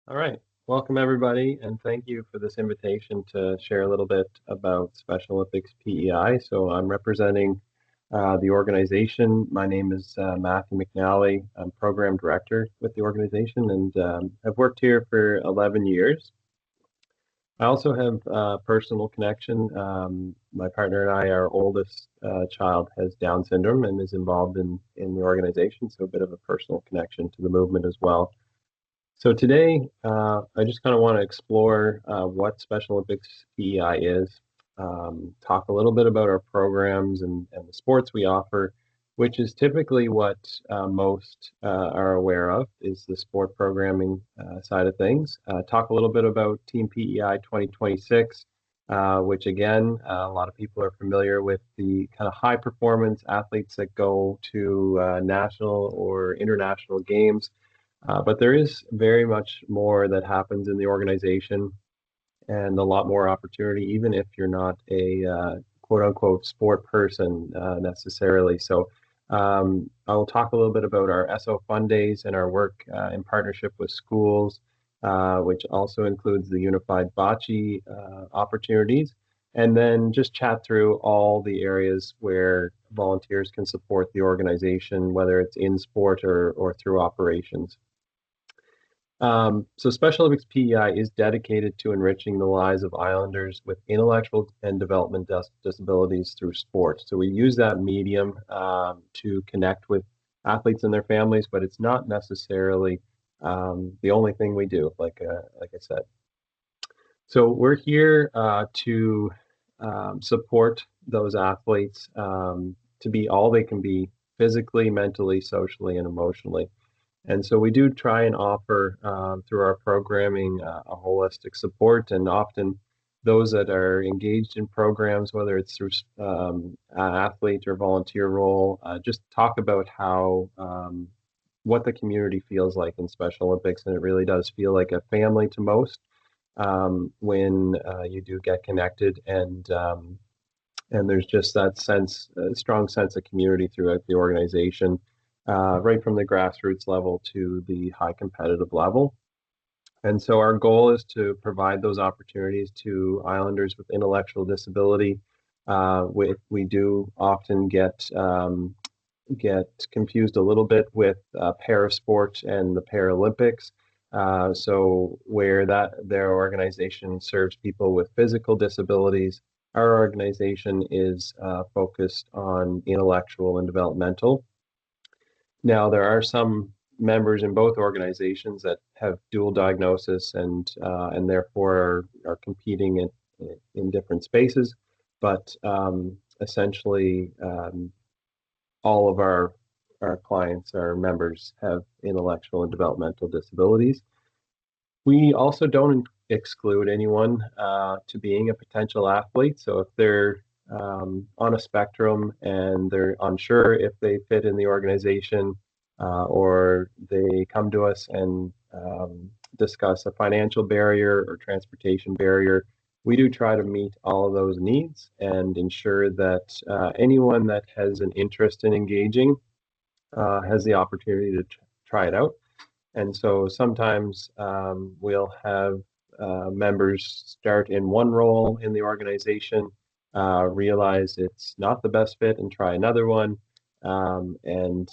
All right. Welcome, everybody, and thank you for this invitation to share a little bit about Special Olympics PEI. So I'm representing the organization. My name is Matthew McNally. I'm program director with the organization and I've worked here for 11 years. I also have a personal connection. My partner and I, our oldest child has Down syndrome and is involved in the organization, so a bit of a personal connection to the movement as well. So today, I just kind of want to explore what Special Olympics PEI is, talk a little bit about our programs and the sports we offer, which is typically what most are aware of, is the sport programming side of things. Talk a little bit about Team PEI 2026, which again, a lot of people are familiar with the kind of high performance athletes that go to national or international games. But there is very much more that happens in the organization and a lot more opportunity, even if you're not a quote unquote sport person necessarily. So I'll talk a little bit about our SO Fun Days and our work in partnership with schools, which also includes the Unified Bocce opportunities. And then just chat through all the areas where volunteers can support the organization, whether it's in sport or through operations. So Special Olympics PEI is dedicated to enriching the lives of Islanders with intellectual and development disabilities through sport. So we use that medium to connect with athletes and their families, but it's not necessarily the only thing we do, like I said. So we're here to support those athletes to be all they can be physically, mentally, socially, and emotionally. And so we do try and offer through our programming a holistic support, and often those that are engaged in programs, whether it's through athlete or volunteer role, just talk about how what the community feels like in Special Olympics, and it really does feel like a family to most when you do get connected, and there's just that sense, a strong sense of community throughout the organization. Right from the grassroots level to the high competitive level. And so our goal is to provide those opportunities to Islanders with intellectual disability. We do often get confused a little bit with parasport and the Paralympics. So where their organization serves people with physical disabilities, our organization is focused on intellectual and developmental. Now, there are some members in both organizations that have dual diagnosis and therefore are competing in different spaces, but essentially all of our clients, our members, have intellectual and developmental disabilities. We also don't exclude anyone to being a potential athlete. So if they're on a spectrum and they're unsure if they fit in the organization, or they come to us and discuss a financial barrier or transportation barrier, we do try to meet all of those needs and ensure that anyone that has an interest in engaging has the opportunity to try it out. And so sometimes we'll have members start in one role in the organization, realize it's not the best fit and try another one. And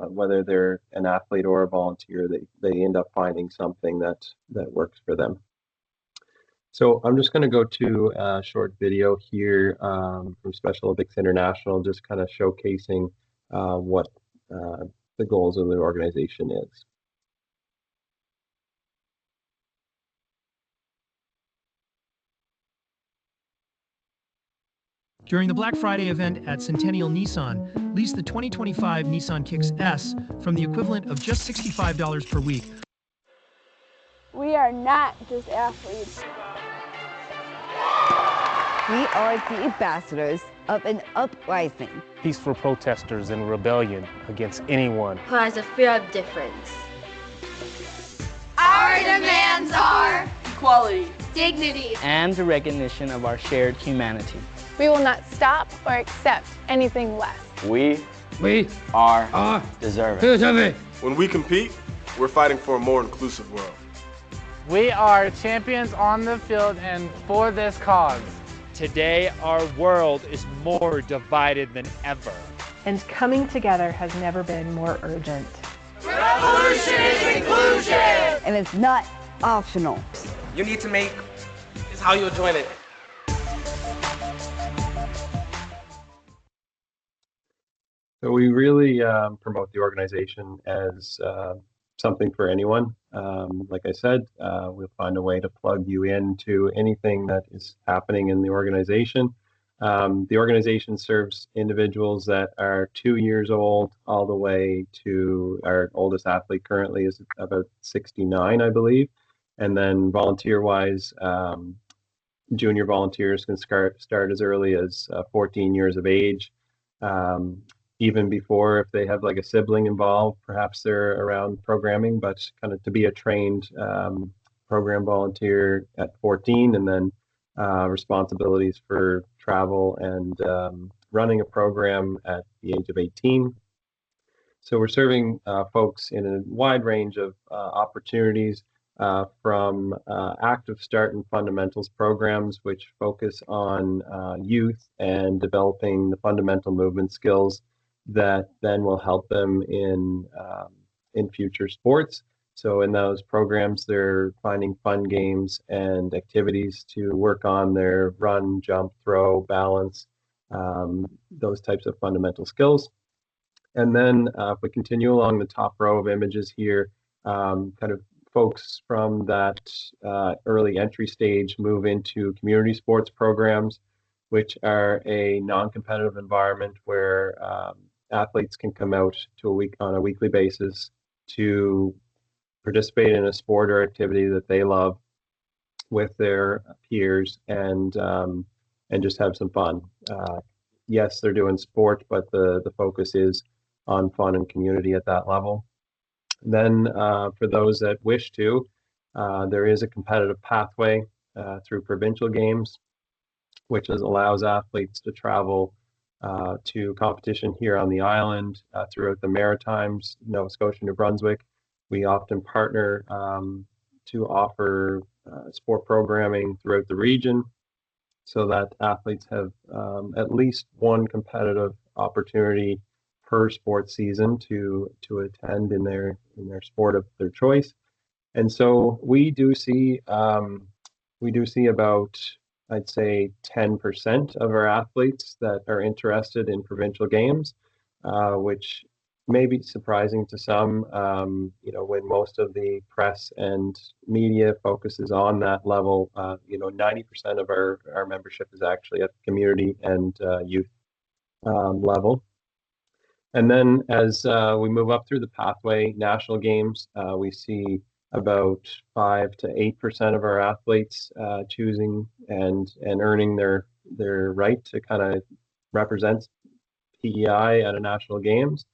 whether they're an athlete or a volunteer, they end up finding something that works for them. So I'm just going to go to a short video here from Special Olympics International, just kind of showcasing what the goals of the organization is. During the Black Friday event at Centennial Nissan, lease the 2025 Nissan Kicks S from the equivalent of just $65 per week. We are not just athletes. We are the ambassadors of an uprising. Peaceful protesters in rebellion against anyone who has a fear of difference. Our demands are equality, dignity, and the recognition of our shared humanity. We will not stop or accept anything less. We are deserving. When we compete, we're fighting for a more inclusive world. We are champions on the field and for this cause. Today, our world is more divided than ever. And coming together has never been more urgent. Revolution is inclusion! And it's not optional. You need to make is how you'll join it. So we really promote the organization as something for anyone. Like I said, we'll find a way to plug you into anything that is happening in the organization. The organization serves individuals that are 2 years old all the way to our oldest athlete currently is about 69, I believe. And then volunteer-wise, junior volunteers can start as early as 14 years of age. Even before, if they have like a sibling involved, perhaps they're around programming, but kind of to be a trained program volunteer at 14, and then responsibilities for travel and running a program at the age of 18. So we're serving folks in a wide range of opportunities from active start and fundamentals programs, which focus on youth and developing the fundamental movement skills that then will help them in future sports. So in those programs, they're finding fun games and activities to work on their run, jump, throw, balance, those types of fundamental skills. And then if we continue along the top row of images here, kind of folks from that early entry stage move into community sports programs, which are a non-competitive environment where athletes can come out on a weekly basis to participate in a sport or activity that they love with their peers and just have some fun. Yes, they're doing sport, but the focus is on fun and community at that level. Then for those that wish to, there is a competitive pathway through provincial games, which allows athletes to travel to competition here on the island, throughout the Maritimes, Nova Scotia, New Brunswick. We often partner to offer sport programming throughout the region so that athletes have at least one competitive opportunity per sports season to attend in their sport of their choice. And so we do see about, I'd say, 10% of our athletes that are interested in provincial games, which may be surprising to some, when most of the press and media focuses on that level. 90% of our membership is actually at the community and youth level. And then as we move up through the pathway, national games, we see about 5 to 8% of our athletes choosing and earning their right to kind of represent PEI at a national games.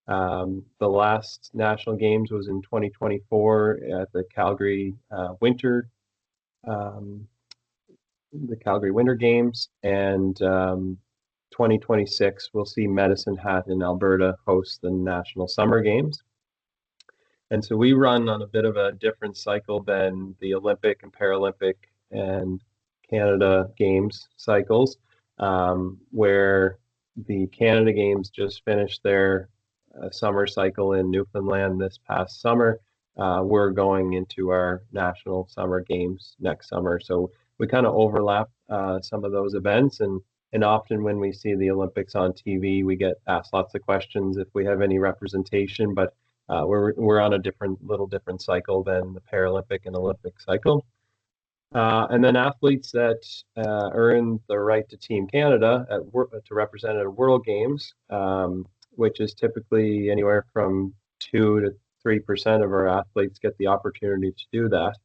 The last national games was in 2024 at the Calgary Winter Games, and 2026 we'll see Medicine Hat in Alberta host the National Summer Games. And so we run on a bit of a different cycle than the Olympic and Paralympic and Canada Games cycles, where the Canada Games just finished their summer cycle in Newfoundland this past summer. We're going into our National Summer Games next summer. So we kind of overlap some of those events, and often when we see the Olympics on TV, we get asked lots of questions if we have any representation, but we're on a little different cycle than the Paralympic and Olympic cycle. And then athletes that earn the right to Team Canada to represent at World Games, which is typically anywhere from 2 to 3% of our athletes get the opportunity to do that.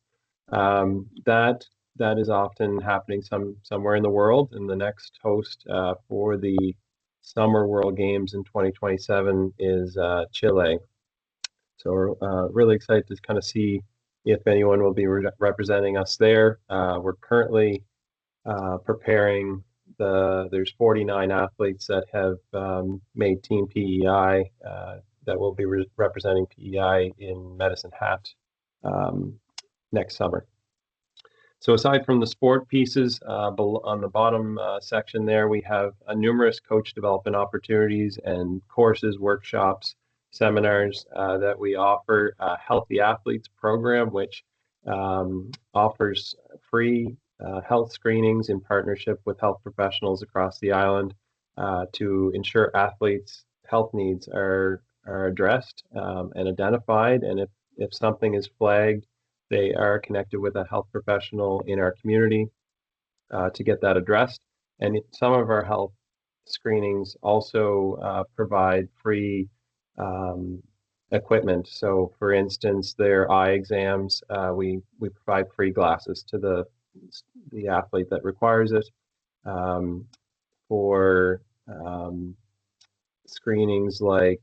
That is often happening somewhere in the world, and the next host for the Summer World Games in 2027 is Chile. So we're really excited to kind of see if anyone will be representing us there. We're currently preparing there's 49 athletes that have made Team PEI that will be representing PEI in Medicine Hat next summer. So aside from the sport pieces, on the bottom section there, we have numerous coach development opportunities and courses, workshops, seminars that we offer. Healthy Athletes program, which offers free health screenings in partnership with health professionals across the island to ensure athletes' health needs are addressed and identified. And if something is flagged, they are connected with a health professional in our community to get that addressed. And some of our health screenings also provide free equipment. So, for instance, their eye exams, we provide free glasses to the athlete that requires it. For screenings like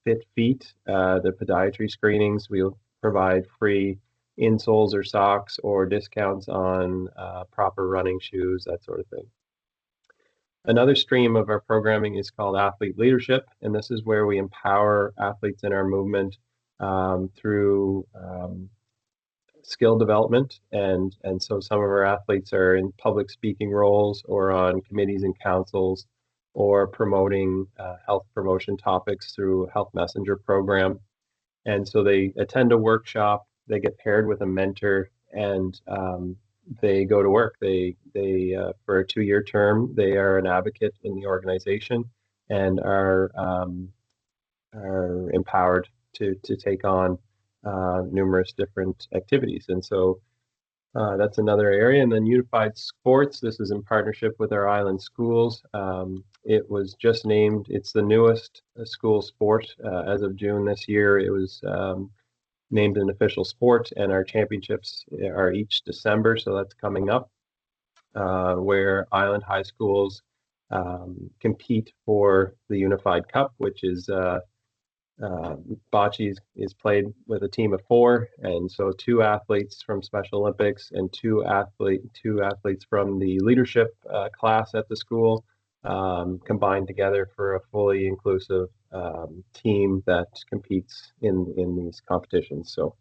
Fit Feet, the podiatry screenings, we'll provide free insoles or socks or discounts on proper running shoes, that sort of thing. Another stream of our programming is called Athlete Leadership, and this is where we empower athletes in our movement through skill development. And so some of our athletes are in public speaking roles or on committees and councils or promoting health promotion topics through a Health Messenger program. And so they attend a workshop, they get paired with a mentor, and they go to work. They for a 2-year term, they are an advocate in the organization and are empowered to take on numerous different activities. And so that's another area. And then Unified Sports, this is in partnership with our island schools. It was just named, it's the newest school sport as of June this year. It was named an official sport, and our championships are each December, so that's coming up, where island high schools compete for the Unified Cup, which is bocce is played with a team of 4, and so 2 athletes from Special Olympics and 2 athletes from the leadership class at the school combined together for a fully inclusive team that competes in these competitions. So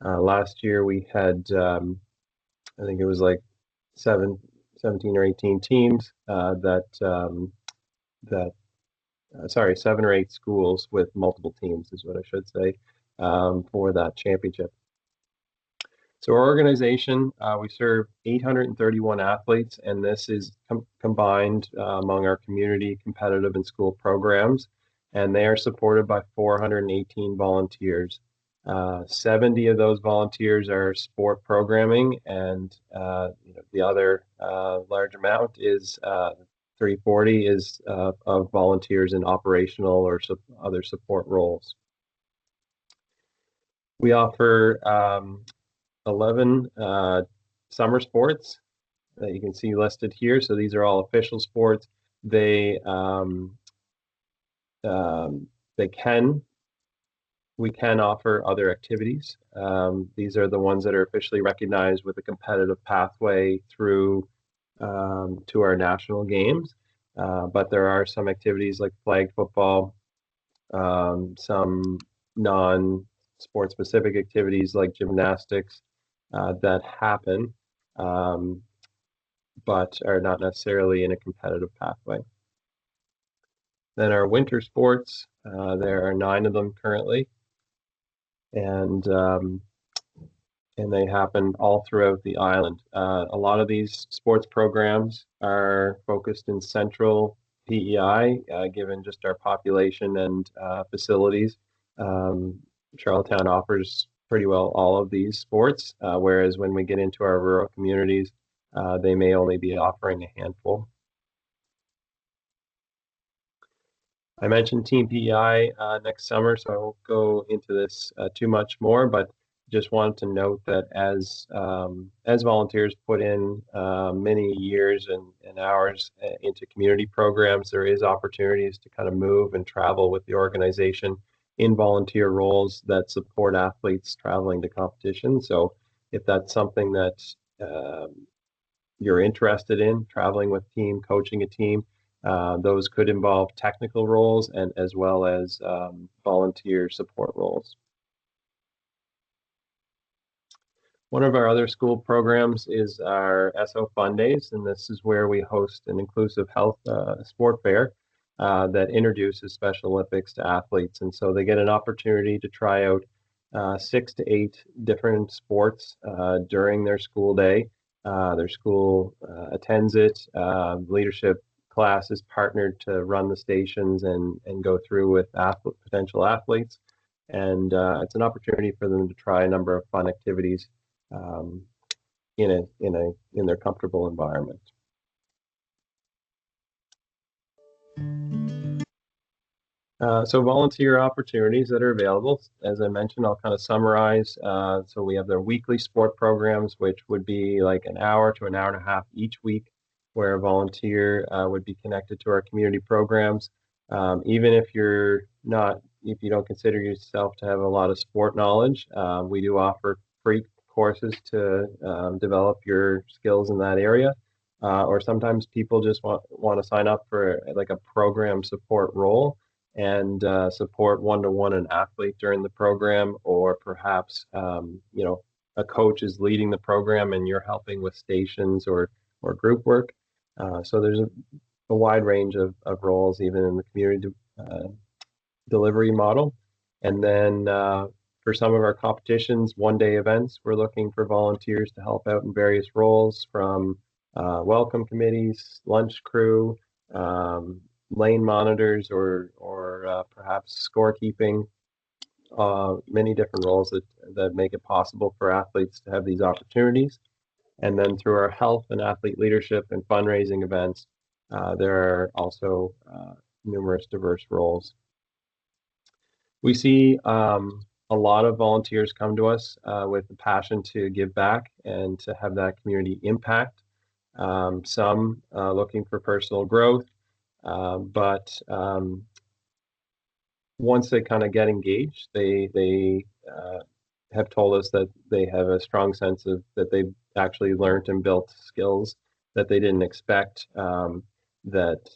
last year we had, I think it was like 17 or 18 teams sorry, 7 or 8 schools with multiple teams is what I should say for that championship. So our organization, we serve 831 athletes, and this is combined among our community, competitive, and school programs, and they are supported by 418 volunteers. 70 of those volunteers are sport programming, and the other large amount is 340 is of volunteers in operational or other support roles. We offer 11 summer sports that you can see listed here. So these are all official sports. We can offer other activities. These are the ones that are officially recognized with a competitive pathway through to our national games. But there are some activities like flag football, some non-sport specific activities like gymnastics that happen, but are not necessarily in a competitive pathway. Then our winter sports, there are 9 of them currently, and they happen all throughout the island. A lot of these sports programs are focused in central PEI, given just our population and facilities. Charlottetown offers pretty well all of these sports, whereas when we get into our rural communities, they may only be offering a handful. I mentioned Team PEI next summer, so I won't go into this too much more, but just wanted to note that as volunteers put in many years and hours into community programs, there is opportunities to kind of move and travel with the organization in volunteer roles that support athletes traveling to competition. So if that's something that you're interested in, traveling with team, coaching a team, those could involve technical roles and as well as volunteer support roles. One of our other school programs is our SO Fun Days, and this is where we host an inclusive health sport fair that introduces Special Olympics to athletes. And so they get an opportunity to try out 6 to 8 different sports during their school day. Their school attends it. Leadership class is partnered to run the stations and go through with potential athletes. And it's an opportunity for them to try a number of fun activities in their comfortable environment. So volunteer opportunities that are available, as I mentioned, I'll kind of summarize. So we have their weekly sport programs, which would be like an hour to an hour and a half each week, where a volunteer would be connected to our community programs. Even if if you don't consider yourself to have a lot of sport knowledge, we do offer free courses to develop your skills in that area. Or sometimes people just want to sign up for like a program support role and support one-to-one an athlete during the program, or perhaps a coach is leading the program and you're helping with stations or group work. So there's a wide range of roles even in the community delivery model. And then for some of our competitions, one-day events, we're looking for volunteers to help out in various roles, from welcome committees, lunch crew, lane monitors, or perhaps scorekeeping. Many different roles that make it possible for athletes to have these opportunities. And then through our health and athlete leadership and fundraising events, there are also numerous diverse roles. We see a lot of volunteers come to us with a passion to give back and to have that community impact. Some looking for personal growth, but once they kind of get engaged, they have told us that they have a strong sense of that they've actually learned and built skills that they didn't expect, that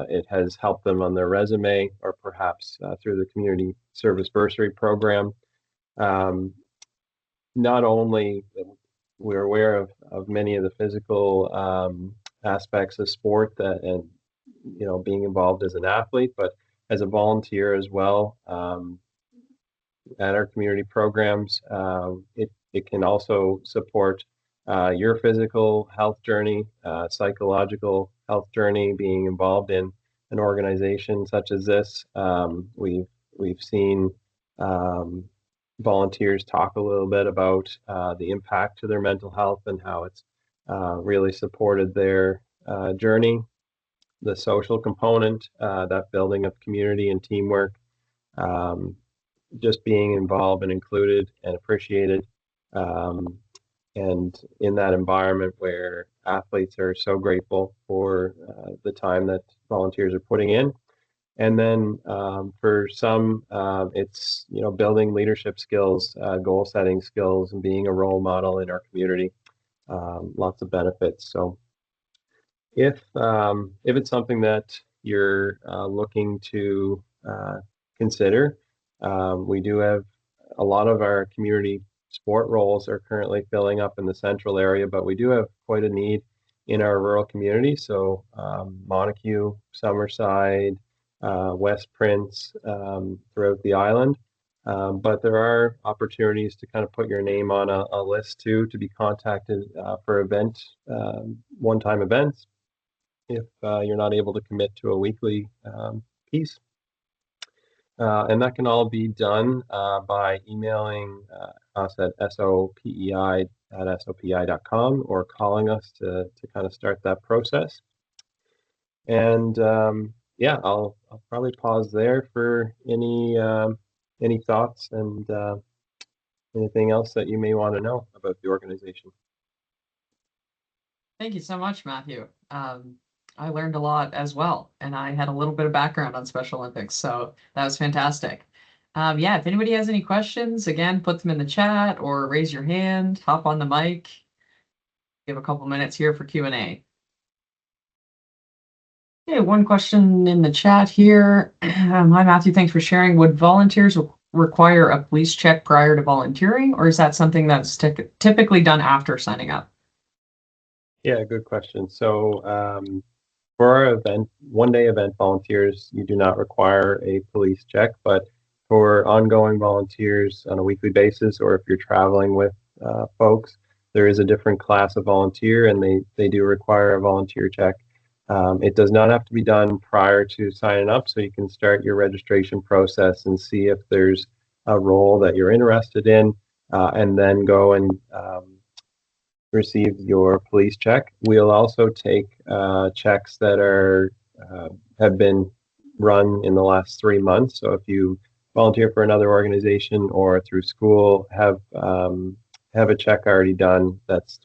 it has helped them on their resume, or perhaps through the community service bursary program. Not only we're aware of many of the physical aspects of sport and being involved as an athlete, but as a volunteer as well. At our community programs, it can also support your physical health journey, psychological health journey. Being involved in an organization such as this, we've seen volunteers talk a little bit about the impact to their mental health and how it's really supported their journey. The social component, that building of community and teamwork, just being involved and included and appreciated, and in that environment where athletes are so grateful for the time that volunteers are putting in. And then for some, it's building leadership skills, goal setting skills, and being a role model in our community. Lots of benefits. So if it's something that you're looking to consider, we do have a lot of our community sport roles are currently filling up in the central area, but we do have quite a need in our rural community. So Montague, Summerside, West Prince, throughout the island. But there are opportunities to kind of put your name on a list too, to be contacted for one-time events, if you're not able to commit to a weekly piece. And that can all be done by emailing us at sopei@sopei.com, or calling us to kind of start that process. And yeah, I'll probably pause there for any thoughts and anything else that you may want to know about the organization. Thank you so much, Matthew. I learned a lot as well, and I had a little bit of background on Special Olympics, so that was fantastic. Yeah, if anybody has any questions, again, put them in the chat or raise your hand, hop on the mic. Give a couple minutes here for Q&A. Okay, one question in the chat here. Hi, Matthew. Thanks for sharing. Would volunteers require a police check prior to volunteering, or is that something that's typically done after signing up? Yeah, good question. So for our event, one-day event volunteers, you do not require a police check, but for ongoing volunteers on a weekly basis, or if you're traveling with folks, there is a different class of volunteer, and they do require a volunteer check. It does not have to be done prior to signing up, so you can start your registration process and see if there's a role that you're interested in, and then go and receive your police check. We'll also take checks that are have been run in the last 3 months. So if you volunteer for another organization or through school, have a check already done that's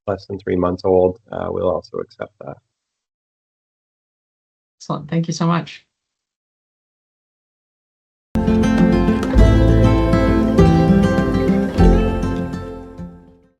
less than 3 months old, we'll also accept that. Excellent. Thank you so much.